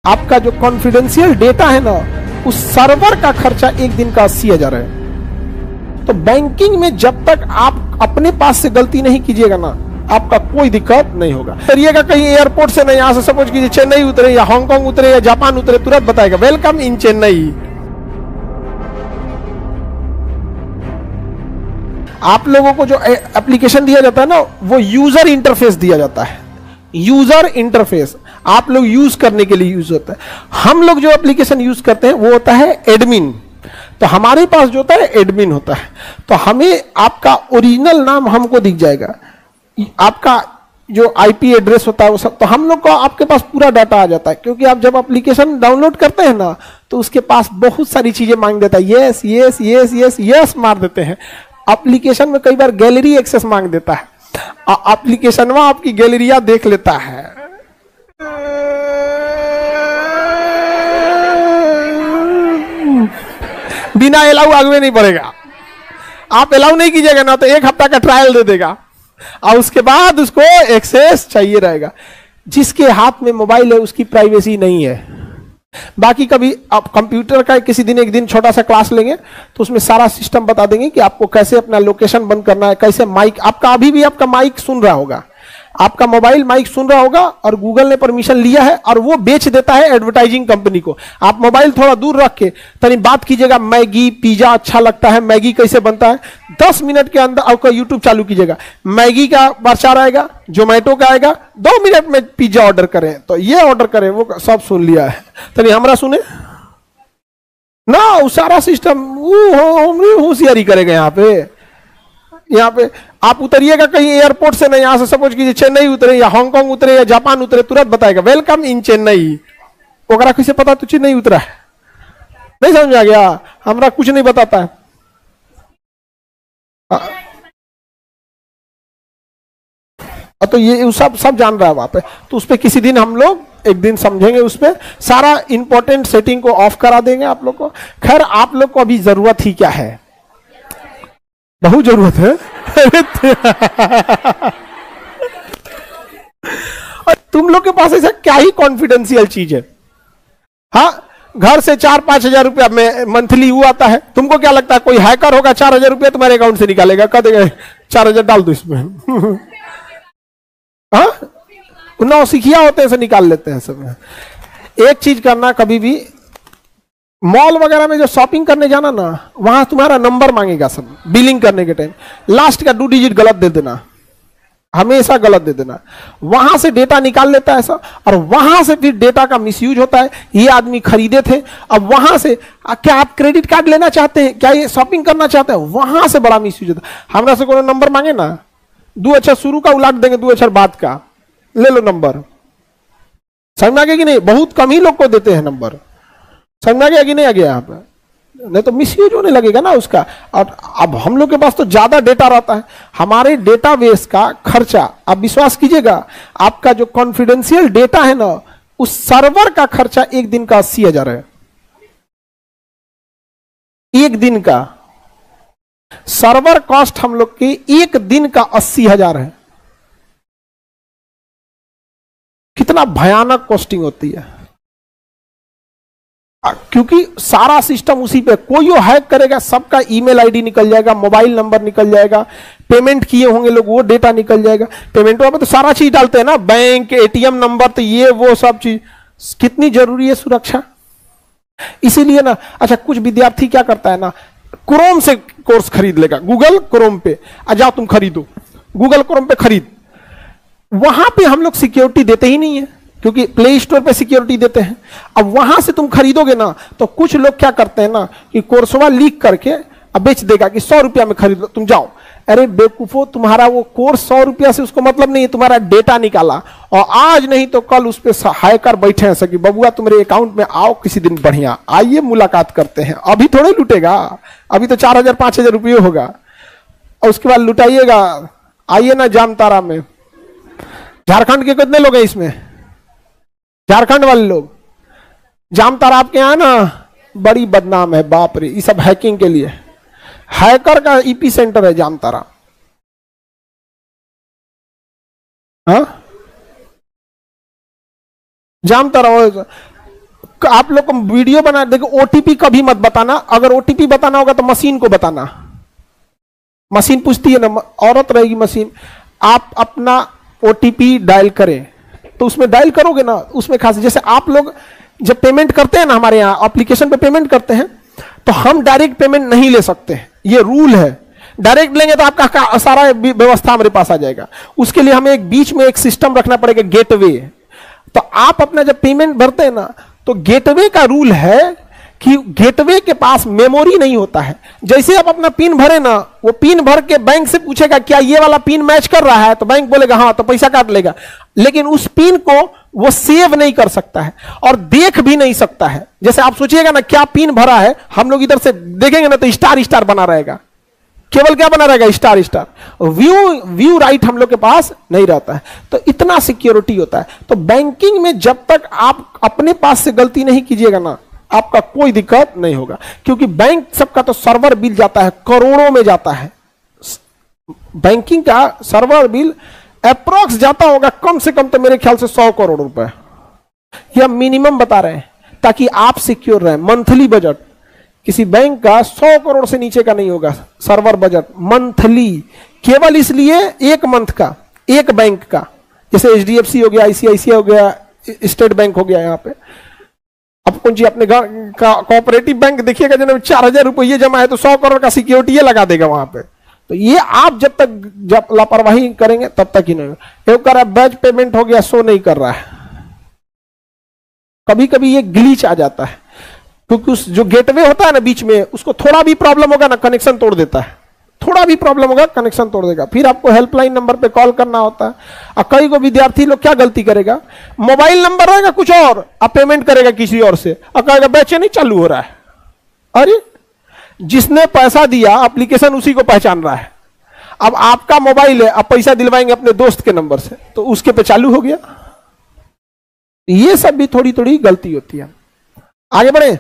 आपका जो confidential data है ना, उस सर्वर का खर्चा एक दिन का 80,000 है। तो बैंकिंग में जब तक आप अपने पास से गलती नहीं कीजिएगा ना, आपका कोई दिक्कत नहीं होगा। करिएगा कहीं एयरपोर्ट से नहीं, यहां से सपोज कीजिए चेन्नई उतरे या हांगकांग उतरे या जापान उतरे, तुरंत बताएगा वेलकम इन चेन्नई। आप लोगों को जो एप्लीकेशन दिया जाता है ना, वो यूजर इंटरफेस दिया जाता है। यूजर इंटरफेस आप लोग यूज करने के लिए यूज होता है। हम लोग जो एप्लीकेशन यूज करते हैं वो होता है एडमिन। तो हमारे पास जो होता है एडमिन होता है। तो हमें आपका ओरिजिनल नाम हमको दिख जाएगा, आपका जो आईपी एड्रेस होता है वो सब। तो हम लोग को आपके पास पूरा डाटा आ जाता है, क्योंकि आप जब एप्लीकेशन डाउनलोड करते हैं ना, तो उसके पास बहुत सारी चीजें मांग देता है। Yes yes yes yes yes मार देते हैं। एप्लीकेशन में कई बार गैलरी एक्सेस मांग देता है, एप्लीकेशन में आपकी गैलरिया देख लेता है। बिना अलाउ आगे नहीं बढ़ेगा। आप अलाउ नहीं कीजिएगा ना, तो 1 हफ्ता का ट्रायल दे देगा और उसके बाद उसको एक्सेस चाहिए रहेगा। जिसके हाथ में मोबाइल है उसकी प्राइवेसी नहीं है। बाकी कभी आप कंप्यूटर का किसी दिन एक दिन छोटा सा क्लास लेंगे तो उसमें सारा सिस्टम बता देंगे कि आपको कैसे अपना लोकेशन बंद करना है, कैसे माइक आपका अभी भी आपका माइक सुन रहा होगा, आपका मोबाइल माइक सुन रहा होगा और गूगल ने परमिशन लिया है और वो बेच देता है एडवर्टाइजिंग कंपनी को। आप मोबाइल थोड़ा दूर रख के तनी बात कीजिएगा, मैगी पिज्जा अच्छा लगता है, मैगी कैसे बनता है, 10 मिनट के अंदर आपका यूट्यूब चालू कीजिएगा, मैगी का प्रचार आएगा, जोमेटो का आएगा, 2 मिनट में पिज्जा ऑर्डर करें, तो ये ऑर्डर करें, वो सब सुन लिया है। तनी हमरा सुने ना, वो सारा सिस्टम होशियारी करेगा। यहाँ पे आप उतरिएगा कहीं एयरपोर्ट से नहीं, यहां से सपोज कीजिए चेन्नई उतरे या हांगकांग उतरे या जापान उतरे, तुरंत बताएगा वेलकम इन चेन्नई। ओकरा कैसे पता तो चेन्नई उतरा है? नहीं समझ आ गया? हमरा कुछ नहीं बताता है। तो ये सब जान रहा है वहां पे। तो उस पर किसी दिन हम लोग एक दिन समझेंगे, उस पर सारा इंपॉर्टेंट सेटिंग को ऑफ करा देंगे आप लोग को। खैर आप लोग को अभी जरूरत ही क्या है, बहुत जरूरत है। और तुम लोग के पास ऐसा क्या ही कॉन्फिडेंशियल चीज है? हाँ, घर से 4-5 हजार रुपया में मंथली हुआ आता है। तुमको क्या लगता है कोई हैकर होगा 4,000 रुपया तुम्हारे अकाउंट से निकालेगा, कह देगा 4,000 डाल दो इसमें? हाँ, नौसिखिया होते हैं, ऐसे निकाल लेते हैं सब। एक चीज करना, कभी भी मॉल वगैरह में जो शॉपिंग करने जाना ना, वहां तुम्हारा नंबर मांगेगा सब बिलिंग करने के टाइम। लास्ट का 2 डिजिट गलत दे देना, हमेशा गलत दे देना। वहां से डेटा निकाल लेता है ऐसा, और वहां से फिर डेटा का मिसयूज होता है। ये आदमी खरीदे थे, अब वहां से क्या आप क्रेडिट कार्ड लेना चाहते हैं, क्या ये शॉपिंग करना चाहते हैं, वहां से बड़ा मिसयूज होता है। हमरा से कोई नंबर मांगे ना, 2 अक्षर शुरू का उलाट देंगे, 2 अक्षर बाद का, ले लो नंबर। समझ में आ गया कि नहीं? बहुत कम ही लोग को देते हैं नंबर। समझ में आ गया कि नहीं आ गया? यहाँ पे नहीं तो मिसयूज होने लगेगा ना उसका। और अब हम लोग के पास तो ज्यादा डेटा रहता है। हमारे डेटाबेस का खर्चा, आप विश्वास कीजिएगा, आपका जो कॉन्फिडेंशियल डेटा है ना, उस सर्वर का खर्चा एक दिन का 80,000 है। एक दिन का सर्वर कॉस्ट हम लोग की एक दिन का 80,000 है। कितना भयानक कॉस्टिंग होती है, क्योंकि सारा सिस्टम उसी पे। कोई वो हैक करेगा, सबका ईमेल आईडी निकल जाएगा, मोबाइल नंबर निकल जाएगा, पेमेंट किए होंगे लोग वो डेटा निकल जाएगा। पेमेंट में तो सारा चीज डालते हैं ना, बैंक, एटीएम नंबर, तो ये वो सब चीज। कितनी जरूरी है सुरक्षा, इसीलिए ना। अच्छा, कुछ विद्यार्थी क्या करता है ना, क्रोम से कोर्स खरीद लेगा, गूगल क्रोम पे जाओ तुम खरीदो, गूगल क्रोम पे खरीद। वहां पे हम लोग सिक्योरिटी देते ही नहीं है, क्योंकि प्ले स्टोर पे सिक्योरिटी देते हैं। अब वहां से तुम खरीदोगे ना, तो कुछ लोग क्या करते हैं ना कि कोर्सवा लीक करके अब बेच देगा कि 100 रुपया में खरीद लो, तुम जाओ। अरे बेवकूफो, तुम्हारा वो कोर्स 100 रुपया से उसको मतलब नहीं है, तुम्हारा डेटा निकाला और आज नहीं तो कल उस पर हैकर बैठे हैं सकी, बबुआ तुम्हारे अकाउंट में आओ किसी दिन, बढ़िया आइए मुलाकात करते हैं। अभी थोड़े लुटेगा, अभी तो 4,000-5,000 रुपये होगा, और उसके बाद लुटाइएगा। आइए ना जामतारा में, झारखंड के कितने लोग हैं इसमें? झारखंड वाले लोग। जामतारा आपके यहाँ ना बड़ी बदनाम है, बाप रे, ये सब हैकिंग के लिए। हैकर का ईपी सेंटर है जामतारा। हाँ, जामतारा आप लोग को वीडियो बना, देखो ओटीपी कभी मत बताना, अगर ओटीपी बताना होगा तो मशीन को बताना। मशीन पूछती है ना, औरत रहेगी मशीन, आप अपना ओटीपी डायल करें, तो उसमें डायल करोगे ना, उसमें खास जैसे आप लोग जब पेमेंट करते हैं ना, हमारे यहाँ एप्लीकेशन पे पेमेंट करते हैं, तो हम डायरेक्ट पेमेंट नहीं ले सकते हैं, ये रूल है। डायरेक्ट लेंगे तो आपका सारा व्यवस्था हमारे पास आ जाएगा। उसके लिए हमें एक बीच में एक सिस्टम रखना पड़ेगा, गेटवे। तो आप अपना जब पेमेंट भरते हैं ना, तो गेटवे का रूल है कि गेटवे के पास मेमोरी नहीं होता है। जैसे आप अपना पिन भरे ना, वो पिन भर के बैंक से पूछेगा क्या ये वाला पिन मैच कर रहा है, तो बैंक बोलेगा हाँ, तो पैसा काट लेगा। लेकिन उस पिन को वो सेव नहीं कर सकता है और देख भी नहीं सकता है। जैसे आप सोचिएगा ना क्या पिन भरा है, हम लोग इधर से देखेंगे ना तो स्टार स्टार बना रहेगा, केवल क्या बना रहेगा, स्टार स्टार। व्यू राइट हम लोग के पास नहीं रहता है, तो इतना सिक्योरिटी होता है। तो बैंकिंग में जब तक आप अपने पास से गलती नहीं कीजिएगा ना, आपका कोई दिक्कत नहीं होगा। क्योंकि बैंक सबका तो सर्वर बिल जाता है, करोड़ों में जाता है। बैंकिंग का सर्वर बिल अप्रोक्स जाता होगा कम से कम तो मेरे ख्याल से 100 करोड़ रुपए, यह मिनिमम बता रहे हैं, ताकि आप सिक्योर रहें। मंथली बजट किसी बैंक का 100 करोड़ से नीचे का नहीं होगा सर्वर बजट मंथली, केवल इसलिए एक मंथ का, एक बैंक का। जैसे एचडीएफसी हो गया, आईसीआईसीआई हो गया, स्टेट बैंक हो गया। यहाँ पे अब कौन जी अपने का कोऑपरेटिव बैंक देखिएगा, जिन्होंने 4000 रुपये जमा है तो 100 करोड़ का सिक्योरिटी लगा देगा वहां पे। तो ये आप जब लापरवाही करेंगे तब तक ही नहीं होगा। एक कर बैच पेमेंट हो गया, शो नहीं कर रहा है, कभी कभी ये ग्लिच आ जाता है, क्योंकि उस जो गेटवे होता है ना बीच में, उसको थोड़ा भी प्रॉब्लम होगा ना, कनेक्शन तोड़ देता है। थोड़ा भी प्रॉब्लम होगा, कनेक्शन तोड़ देगा। फिर आपको हेल्पलाइन नंबर पे कॉल करना होता है। और कई को विद्यार्थी लोग क्या गलती करेगा, मोबाइल नंबर रहेगा कुछ और, अब पेमेंट करेगा किसी और से, और कहेगा बैचे नहीं चालू हो रहा है। अरे जिसने पैसा दिया एप्लीकेशन उसी को पहचान रहा है। अब आपका मोबाइल है, आप पैसा दिलवाएंगे अपने दोस्त के नंबर से, तो उसके पे चालू हो गया। ये सब भी थोड़ी थोड़ी गलती होती है। आगे बढ़े।